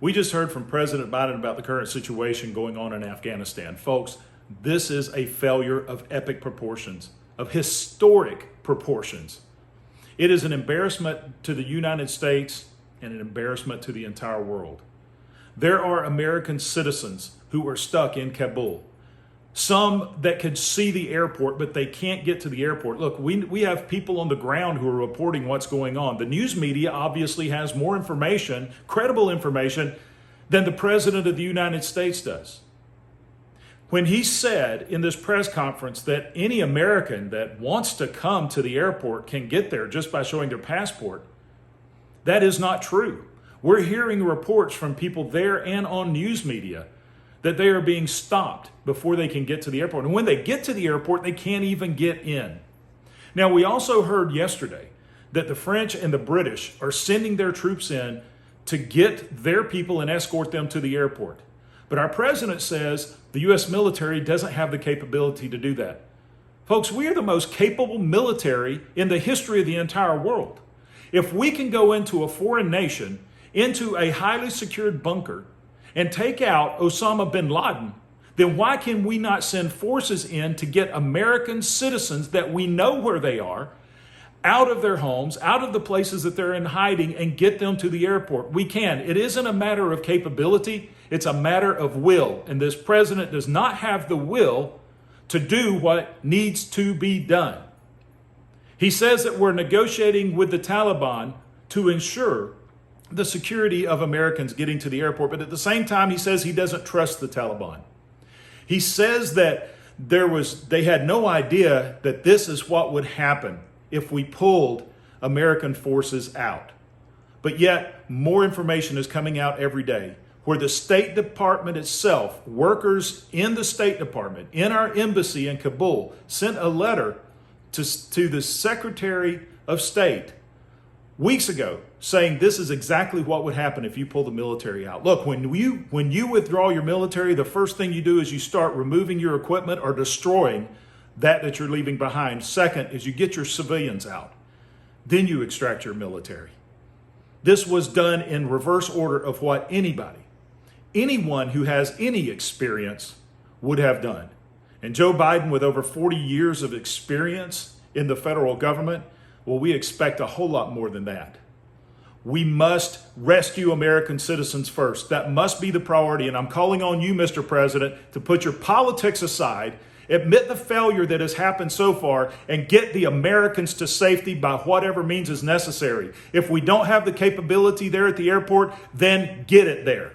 We just heard from President Biden about the current situation going on in Afghanistan. Folks, this is a failure of epic proportions, of historic proportions. It is an embarrassment to the United States and an embarrassment to the entire world. There are American citizens who are stuck in Kabul. Some that could see the airport, but they can't get to the airport. Look, we have people on the ground who are reporting what's going on. The news media obviously has more information, credible information, than the President of the United States does. When he said in this press conference that any American that wants to come to the airport can get there just by showing their passport, that is not true. We're hearing reports from people there and on news media that they are being stopped before they can get to the airport. And when they get to the airport, they can't even get in. Now, we also heard yesterday that the French and the British are sending their troops in to get their people and escort them to the airport. But our president says the U.S. military doesn't have the capability to do that. Folks, we are the most capable military in the history of the entire world. If we can go into a foreign nation, into a highly secured bunker, and take out Osama bin Laden, then why can we not send forces in to get American citizens that we know where they are, out of their homes, out of the places that they're in hiding, and get them to the airport? We can. It isn't a matter of capability, it's a matter of will. And this president does not have the will to do what needs to be done. He says that we're negotiating with the Taliban to ensure the security of Americans getting to the airport, but at the same time, he says he doesn't trust the Taliban. He says that they had no idea that this is what would happen if we pulled American forces out. But yet, more information is coming out every day where the State Department itself, workers in the State Department, in our embassy in Kabul, sent a letter to the Secretary of State weeks ago saying this is exactly what would happen if you pull the military out. Look, when you withdraw your military, the first thing you do is you start removing your equipment or destroying that you're leaving behind. Second is you get your civilians out. Then you extract your military. This was done in reverse order of what anyone who has any experience would have done. And Joe Biden, with over 40 years of experience in the federal government, well, we expect a whole lot more than that. We must rescue American citizens first. That must be the priority. And I'm calling on you, Mr. President, to put your politics aside, admit the failure that has happened so far, and get the Americans to safety by whatever means is necessary. If we don't have the capability there at the airport, then get it there.